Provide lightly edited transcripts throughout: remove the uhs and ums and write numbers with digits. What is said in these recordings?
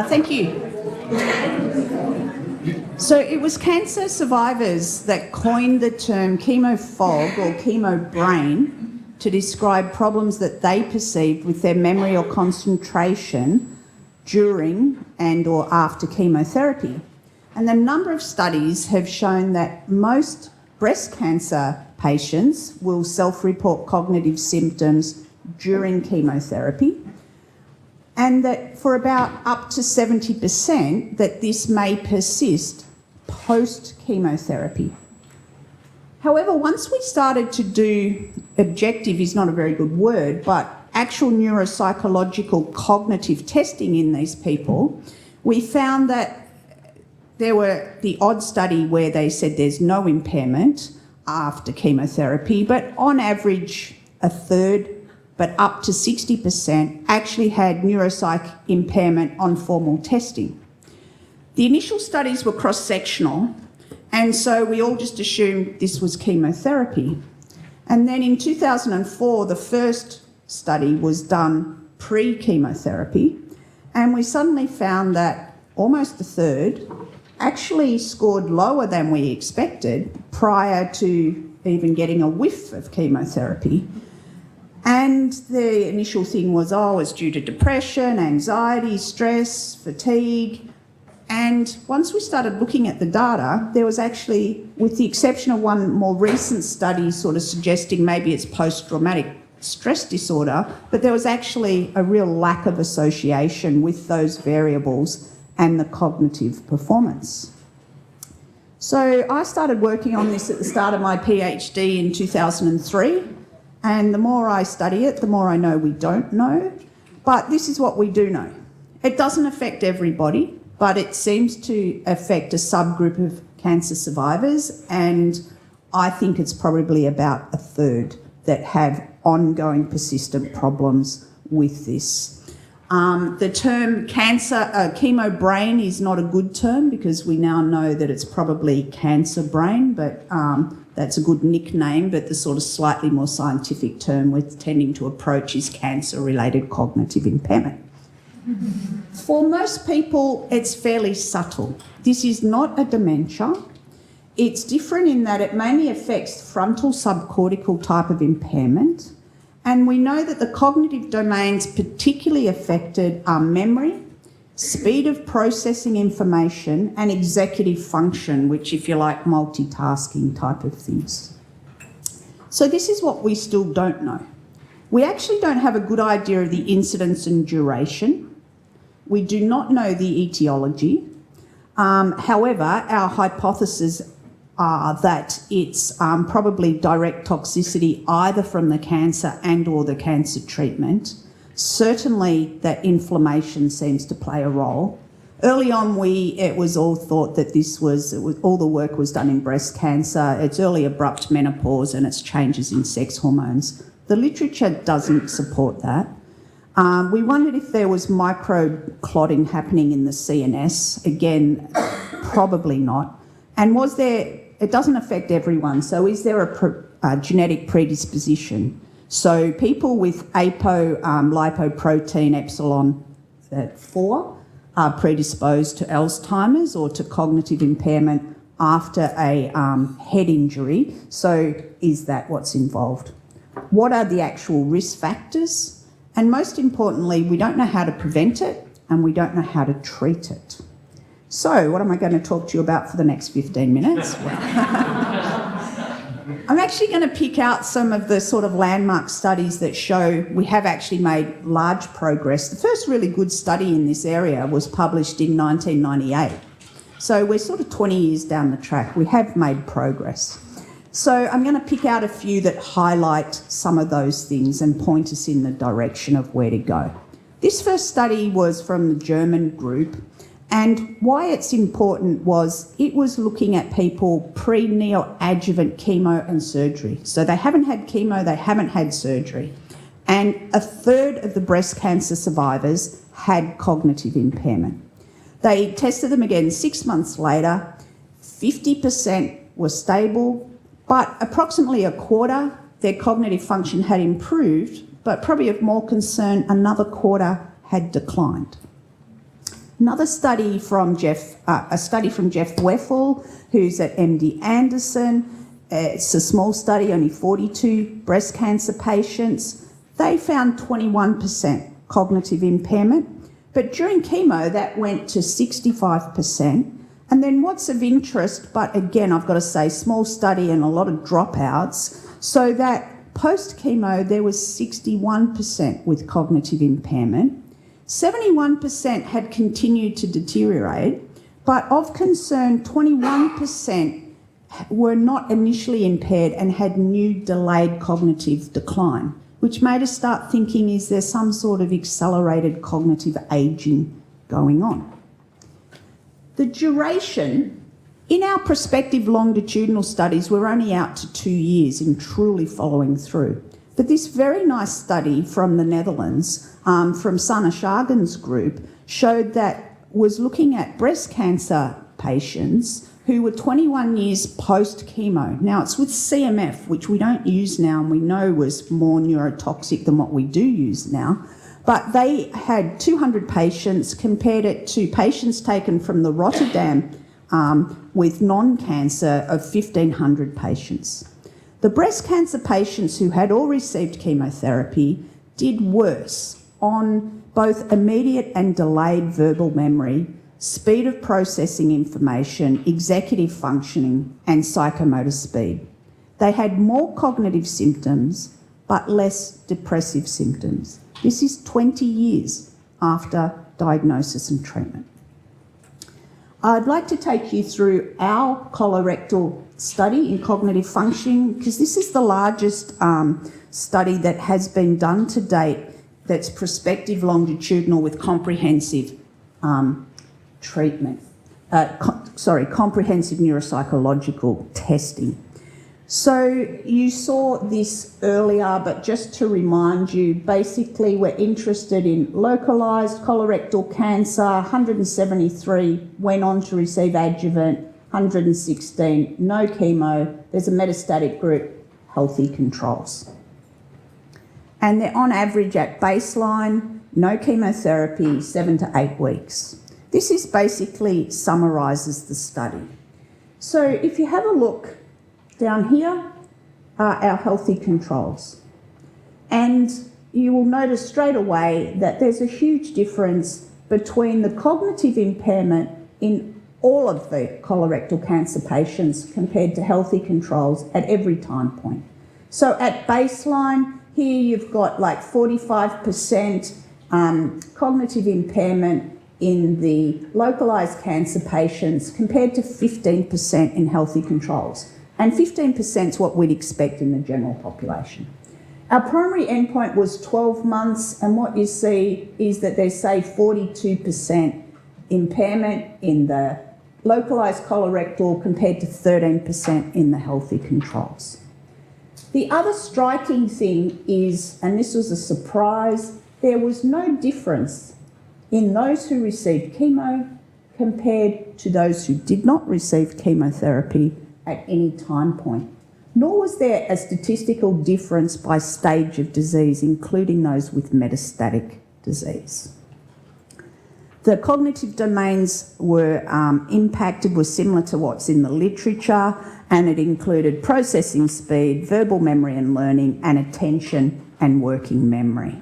Thank you. So it was cancer survivors that coined the term chemo-FOG or chemo-brain to describe problems that they perceived with their memory or concentration during and or after chemotherapy. And a number of studies have shown that most breast cancer patients will self-report cognitive symptoms during chemotherapy, and that for about up to 70% that this may persist post-chemotherapy. However, once we started to do, objective is not a very good word, but actual neuropsychological cognitive testing in these people, we found that there were the odd study where they said there's no impairment after chemotherapy, but on average a third, but up to 60% actually had neuropsych impairment on formal testing. The initial studies were cross-sectional, and so we all just assumed this was chemotherapy. And then in 2004, the first study was done pre-chemotherapy, and we suddenly found that almost a third actually scored lower than we expected prior to even getting a whiff of chemotherapy. And the initial thing was, it's due to depression, anxiety, stress, fatigue. And once we started looking at the data, there was actually, with the exception of one more recent study sort of suggesting maybe it's post-traumatic stress disorder, but there was actually a real lack of association with those variables and the cognitive performance. So I started working on this at the start of my PhD in 2003, and the more I study it, the more I know we don't know, but this is what we do know. It doesn't affect everybody, but it seems to affect a subgroup of cancer survivors, and I think it's probably about a third that have ongoing persistent problems with this. The term chemobrain is not a good term because we now know that it's probably cancer brain, but that's a good nickname, but the sort of slightly more scientific term we're tending to approach is cancer-related cognitive impairment. For most people, it's fairly subtle. This is not a dementia. It's different in that it mainly affects frontal subcortical type of impairment. And we know that the cognitive domains particularly affected are memory, speed of processing information, and executive function, which, if you like, multitasking type of things. So this is what we still don't know. We actually don't have a good idea of the incidence and duration. We do not know the etiology. However, our hypotheses are that it's probably direct toxicity either from the cancer and or the cancer treatment. Certainly that inflammation seems to play a role. Early on it was all thought that all the work was done in breast cancer, it's early abrupt menopause and it's changes in sex hormones. The literature doesn't support that. We wondered if there was microclotting happening in the CNS. Again, probably not. And it doesn't affect everyone, so is there a genetic predisposition? So people with lipoprotein epsilon 4 are predisposed to Alzheimer's or to cognitive impairment after a head injury. So is that what's involved? What are the actual risk factors? And most importantly, we don't know how to prevent it and we don't know how to treat it. So what am I going to talk to you about for the next 15 minutes? I'm actually going to pick out some of the sort of landmark studies that show we have actually made large progress. The first really good study in this area was published in 1998. So we're sort of 20 years down the track. We have made progress. So I'm going to pick out a few that highlight some of those things and point us in the direction of where to go. This first study was from the German group, and why it's important was it was looking at people pre-neoadjuvant chemo and surgery. So they haven't had chemo, they haven't had surgery. And a third of the breast cancer survivors had cognitive impairment. They tested them again 6 months later, 50% were stable, But approximately a quarter, their cognitive function had improved, but probably of more concern, another quarter had declined. Another study from Jeff Weffel, who's at MD Anderson. It's a small study, only 42 breast cancer patients. They found 21% cognitive impairment, but during chemo that went to 65%. And then what's of interest, but again, I've got to say, small study and a lot of dropouts, so that post-chemo there was 61% with cognitive impairment. 71% had continued to deteriorate, but of concern, 21% were not initially impaired and had new delayed cognitive decline, which made us start thinking, is there some sort of accelerated cognitive ageing going on? The duration, in our prospective longitudinal studies, we're only out to 2 years in truly following through. But this very nice study from the Netherlands, from Sanne Schagen's group, showed that was looking at breast cancer patients who were 21 years post-chemo. Now, it's with CMF, which we don't use now and we know was more neurotoxic than what we do use now. But they had 200 patients, compared it to patients taken from the Rotterdam with non-cancer of 1,500 patients. The breast cancer patients who had all received chemotherapy did worse on both immediate and delayed verbal memory, speed of processing information, executive functioning, and psychomotor speed. They had more cognitive symptoms, but less depressive symptoms. This is 20 years after diagnosis and treatment. I'd like to take you through our colorectal study in cognitive functioning, because this is the largest study that has been done to date that's prospective longitudinal with comprehensive treatment. Comprehensive neuropsychological testing. So you saw this earlier, but just to remind you, basically we're interested in localised colorectal cancer. 173 went on to receive adjuvant, 116 no chemo. There's a metastatic group, healthy controls. And they're on average at baseline, no chemotherapy, 7 to 8 weeks. This is basically summarises the study. So if you have a look, down here are our healthy controls. And you will notice straight away that there's a huge difference between the cognitive impairment in all of the colorectal cancer patients compared to healthy controls at every time point. So at baseline, here you've got like 45% cognitive impairment in the localised cancer patients compared to 15% in healthy controls. And 15% is what we'd expect in the general population. Our primary endpoint was 12 months, and what you see is that there's, say, 42% impairment in the localised colorectal compared to 13% in the healthy controls. The other striking thing is, and this was a surprise, there was no difference in those who received chemo compared to those who did not receive chemotherapy at any time point, nor was there a statistical difference by stage of disease, including those with metastatic disease. The cognitive domains were impacted were similar to what's in the literature, and it included processing speed, verbal memory and learning, and attention and working memory.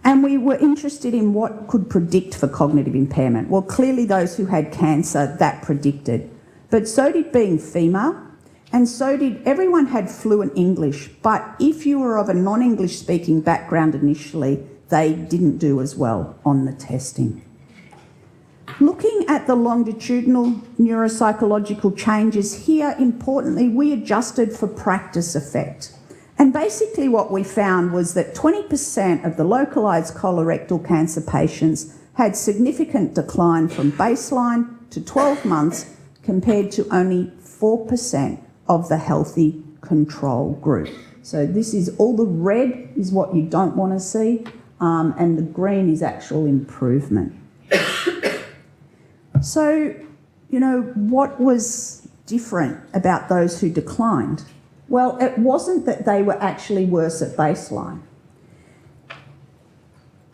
And we were interested in what could predict for cognitive impairment. Well, clearly those who had cancer, that predicted. But so did being female, and so did everyone had fluent English, but if you were of a non-English speaking background initially, they didn't do as well on the testing. Looking at the longitudinal neuropsychological changes here, importantly, we adjusted for practice effect. And basically what we found was that 20% of the localised colorectal cancer patients had significant decline from baseline to 12 months, compared to only 4% of the healthy control group. So this is all the red is what you don't want to see, and the green is actual improvement. So, you know, what was different about those who declined? Well, it wasn't that they were actually worse at baseline.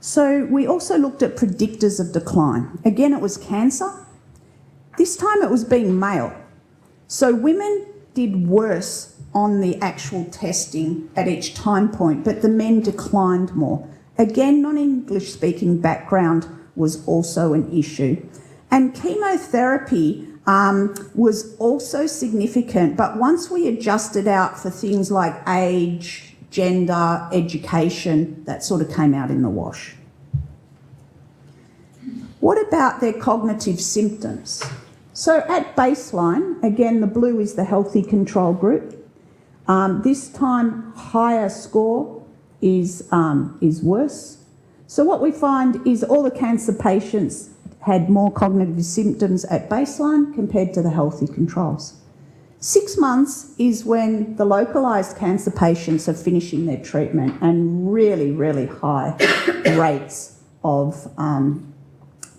So we also looked at predictors of decline. Again, it was cancer. This time it was being male. So women did worse on the actual testing at each time point, but the men declined more. Again, non-English speaking background was also an issue. And chemotherapy was also significant, but once we adjusted out for things like age, gender, education, that sort of came out in the wash. What about their cognitive symptoms? So at baseline, again, the blue is the healthy control group. This time, higher score is worse. So what we find is all the cancer patients had more cognitive symptoms at baseline compared to the healthy controls. 6 months is when the localised cancer patients are finishing their treatment, and really, really high rates of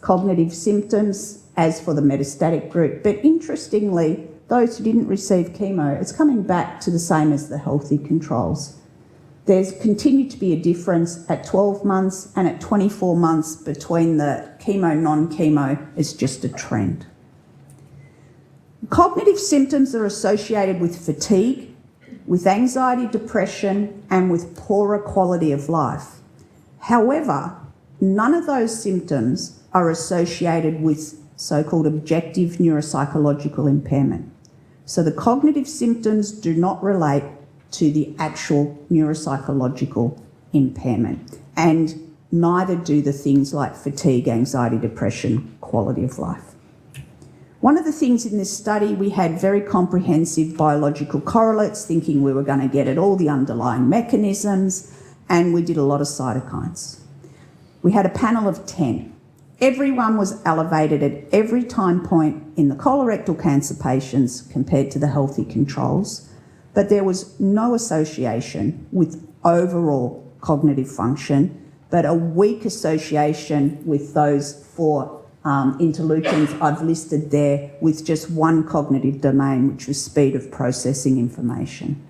cognitive symptoms as for the metastatic group. But interestingly, those who didn't receive chemo, it's coming back to the same as the healthy controls. There's continued to be a difference at 12 months and at 24 months between the chemo, non-chemo. It's just a trend. Cognitive symptoms are associated with fatigue, with anxiety, depression, and with poorer quality of life. However, none of those symptoms are associated with so-called objective neuropsychological impairment. So the cognitive symptoms do not relate to the actual neuropsychological impairment, and neither do the things like fatigue, anxiety, depression, quality of life. One of the things in this study, we had very comprehensive biological correlates, thinking we were going to get at all the underlying mechanisms, and we did a lot of cytokines. We had a panel of 10. Everyone was elevated at every time point in the colorectal cancer patients compared to the healthy controls, but there was no association with overall cognitive function, but a weak association with those 4 interleukins I've listed there, with just one cognitive domain, which was speed of processing information.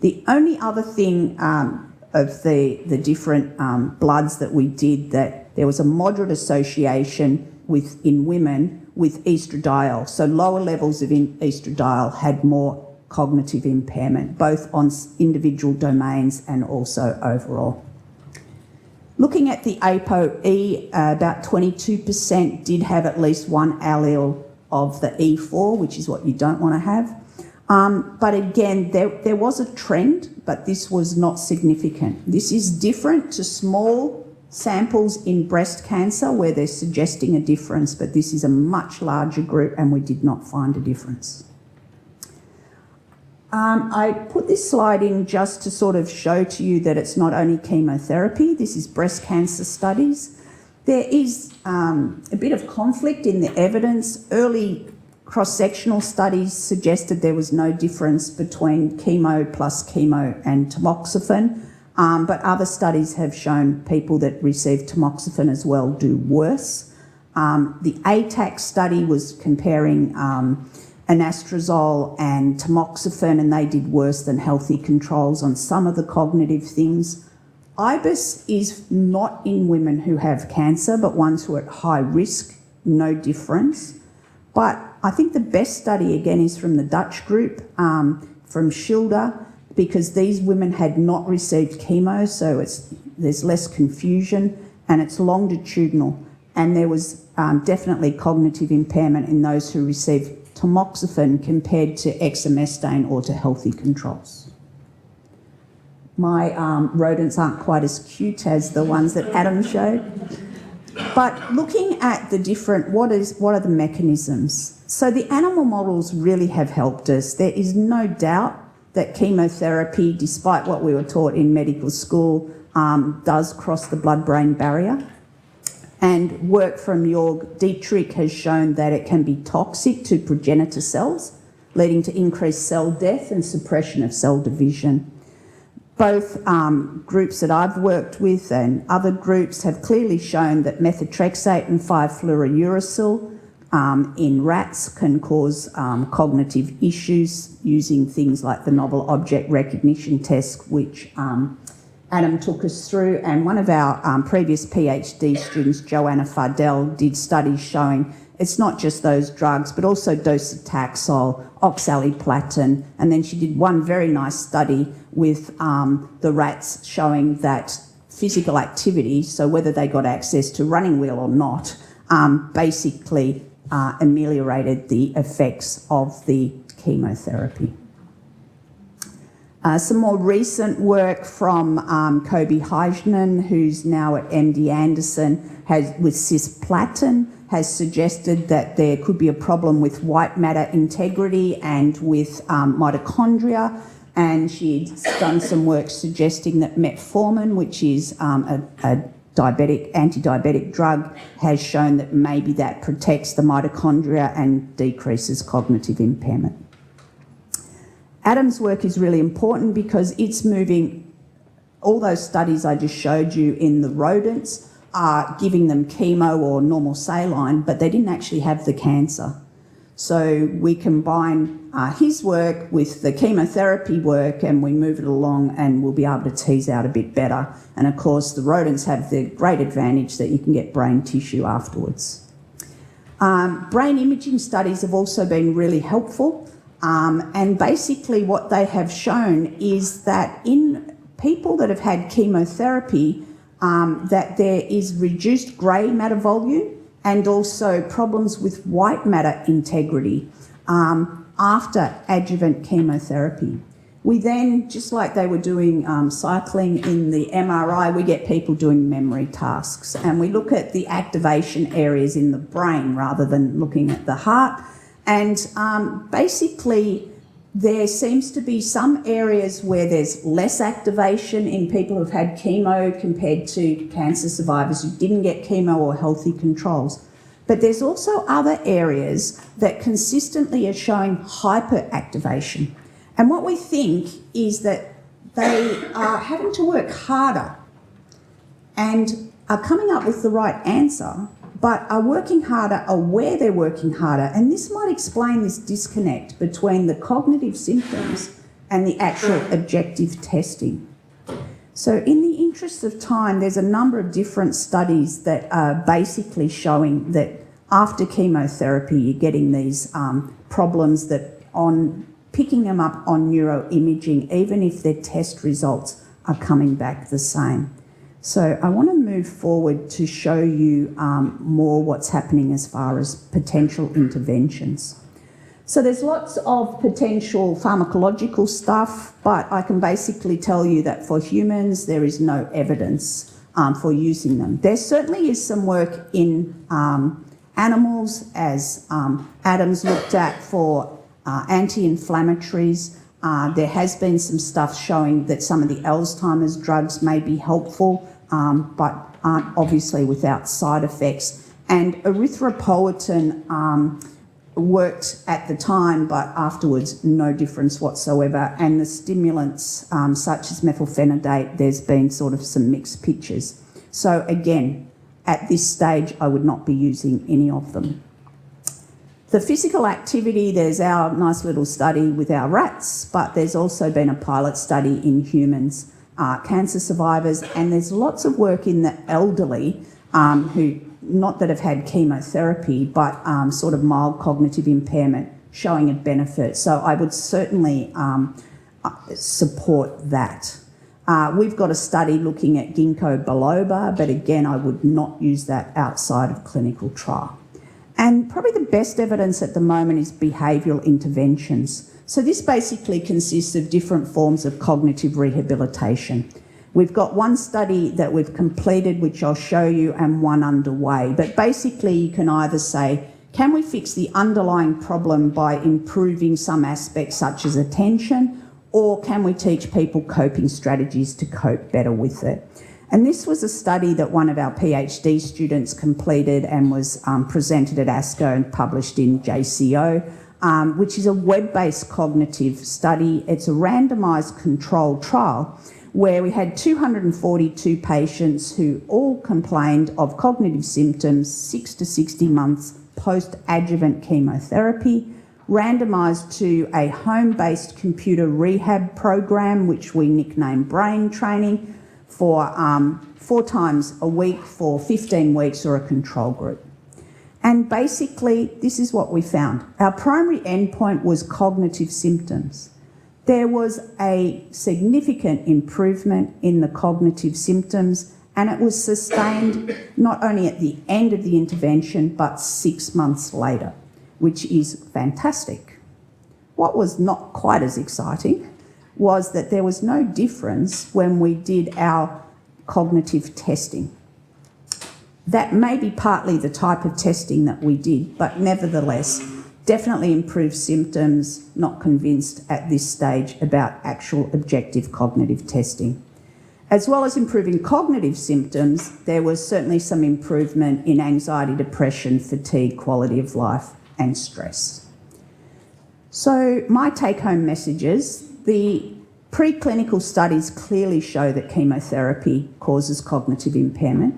The only other thing of the different bloods that we did, that there was a moderate association in women with estradiol. So lower levels of estradiol had more cognitive impairment, both on individual domains and also overall. Looking at the ApoE, about 22% did have at least one allele of the E4, which is what you don't want to have. But again, there was a trend, but this was not significant. This is different to small samples in breast cancer where they're suggesting a difference, but this is a much larger group and we did not find a difference. I put this slide in just to sort of show to you that it's not only chemotherapy, this is breast cancer studies. There is a bit of conflict in the evidence. Early cross-sectional studies suggested there was no difference between chemo plus chemo and tamoxifen, but other studies have shown people that receive tamoxifen as well do worse. The ATAC study was comparing anastrozole and tamoxifen, and they did worse than healthy controls on some of the cognitive things. IBIS is not in women who have cancer, but ones who are at high risk, no difference. But I think the best study, again, is from the Dutch group, from Schilder, because these women had not received chemo, so there's less confusion, and it's longitudinal. And there was definitely cognitive impairment in those who received tamoxifen compared to exemestane or to healthy controls. My rodents aren't quite as cute as the ones that Adam showed. But looking at the different, what are the mechanisms? So the animal models really have helped us. There is no doubt that chemotherapy, despite what we were taught in medical school, does cross the blood-brain barrier. And work from Jörg Dietrich has shown that it can be toxic to progenitor cells, leading to increased cell death and suppression of cell division. Both groups that I've worked with and other groups have clearly shown that methotrexate and 5-fluorouracil in rats can cause cognitive issues using things like the novel object recognition test, which Adam took us through. And one of our previous PhD students, Joanna Fardell, did studies showing it's not just those drugs, but also docetaxel, oxaliplatin, and then she did one very nice study with the rats showing that physical activity, so whether they got access to running wheel or not, basically ameliorated the effects of the chemotherapy. Some more recent work from Kobe Heijnen, who's now at MD Anderson, with cisplatin, has suggested that there could be a problem with white matter integrity and with mitochondria, and she's done some work suggesting that metformin, which is a anti-diabetic drug, has shown that maybe that protects the mitochondria and decreases cognitive impairment. Adam's work is really important because it's moving, all those studies I just showed you in the rodents are giving them chemo or normal saline, but they didn't actually have the cancer. So we combine his work with the chemotherapy work and we move it along and we'll be able to tease out a bit better. And of course, the rodents have the great advantage that you can get brain tissue afterwards. Brain imaging studies have also been really helpful. And basically what they have shown is that in people that have had chemotherapy, that there is reduced grey matter volume and also problems with white matter integrity after adjuvant chemotherapy. We then, just like they were doing cycling in the MRI, we get people doing memory tasks, and we look at the activation areas in the brain rather than looking at the heart. And basically, there seems to be some areas where there's less activation in people who've had chemo compared to cancer survivors who didn't get chemo or healthy controls. But there's also other areas that consistently are showing hyperactivation. And what we think is that they are having to work harder and are coming up with the right answer, but are working harder aware they're working harder. And this might explain this disconnect between the cognitive symptoms and the actual objective testing. So in the interest of time, there's a number of different studies that are basically showing that after chemotherapy, you're getting these problems that on picking them up on neuroimaging, even if their test results are coming back the same. So I want to move forward to show you more what's happening as far as potential interventions. So there's lots of potential pharmacological stuff, but I can basically tell you that for humans, there is no evidence for using them. There certainly is some work in animals, as Adam's looked at, for anti-inflammatories. There has been some stuff showing that some of the Alzheimer's drugs may be helpful, but aren't obviously without side effects. And erythropoietin worked at the time, but afterwards no difference whatsoever. And the stimulants such as methylphenidate, there's been sort of some mixed pictures. So again, at this stage, I would not be using any of them. The physical activity, there's our nice little study with our rats, but there's also been a pilot study in humans, cancer survivors, and there's lots of work in the elderly who, not that have had chemotherapy, but sort of mild cognitive impairment showing a benefit. So I would certainly support that. We've got a study looking at ginkgo biloba, but again, I would not use that outside of clinical trial. And probably the best evidence at the moment is behavioural interventions. So this basically consists of different forms of cognitive rehabilitation. We've got one study that we've completed, which I'll show you, and one underway. But basically you can either say, can we fix the underlying problem by improving some aspects such as attention, or can we teach people coping strategies to cope better with it? And this was a study that one of our PhD students completed and was presented at ASCO and published in JCO, which is a web-based cognitive study. It's a randomised controlled trial where we had 242 patients who all complained of cognitive symptoms 6 to 60 months post-adjuvant chemotherapy, randomised to a home-based computer rehab program, which we nicknamed brain training, for 4 times a week for 15 weeks or a control group. And basically, this is what we found. Our primary endpoint was cognitive symptoms. There was a significant improvement in the cognitive symptoms, and it was sustained not only at the end of the intervention, but 6 months later, which is fantastic. What was not quite as exciting was that there was no difference when we did our cognitive testing. That may be partly the type of testing that we did, but nevertheless, definitely improved symptoms, not convinced at this stage about actual objective cognitive testing. As well as improving cognitive symptoms, there was certainly some improvement in anxiety, depression, fatigue, quality of life, and stress. So my take-home messages: the preclinical studies clearly show that chemotherapy causes cognitive impairment.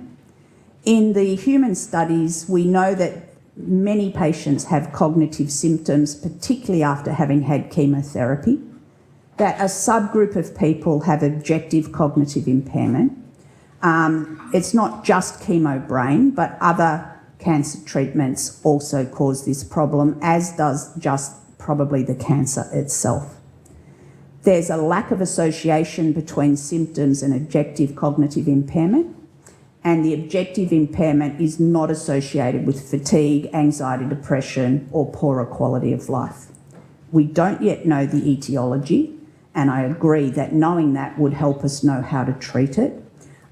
In the human studies, we know that many patients have cognitive symptoms, particularly after having had chemotherapy, that a subgroup of people have objective cognitive impairment. It's not just Chemobrain, but other cancer treatments also cause this problem, as does just probably the cancer itself. There's a lack of association between symptoms and objective cognitive impairment, and the objective impairment is not associated with fatigue, anxiety, depression, or poorer quality of life. We don't yet know the etiology, and I agree that knowing that would help us know how to treat it.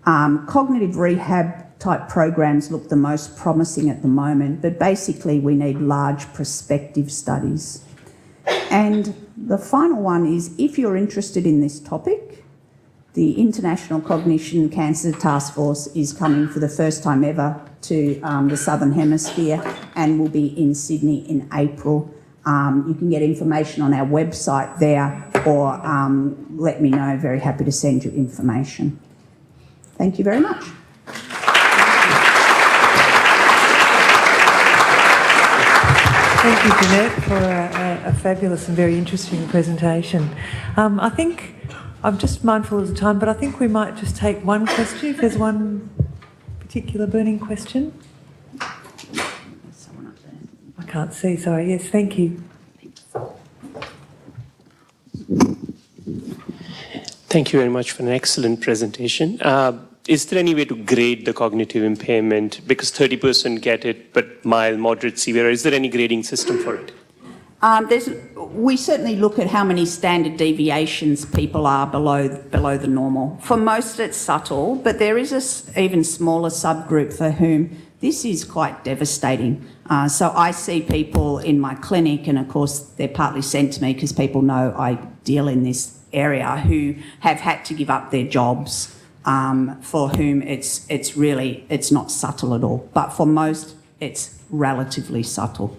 Cognitive rehab type programs look the most promising at the moment, but basically we need large prospective studies. And the final one is, if you're interested in this topic, the International Cognition Cancer Task Force is coming for the first time ever to the Southern Hemisphere and will be in Sydney in April. You can get information on our website there, or let me know. Very happy to send you information. Thank you very much. Thank you, Janette, for a fabulous and very interesting presentation. I think, I'm just mindful of the time, but I think we might just take one question, if there's one particular burning question. I can't see, sorry. Yes, thank you. Thank you very much for an excellent presentation. Is there any way to grade the cognitive impairment? Because 30% get it, but mild, moderate, severe. Is there any grading system for it? We certainly look at how many standard deviations people are below the normal. For most, it's subtle, but there is an even smaller subgroup for whom this is quite devastating. So I see people in my clinic, and of course they're partly sent to me because people know I deal in this area, who have had to give up their jobs, for whom it's not subtle at all. But for most, it's relatively subtle.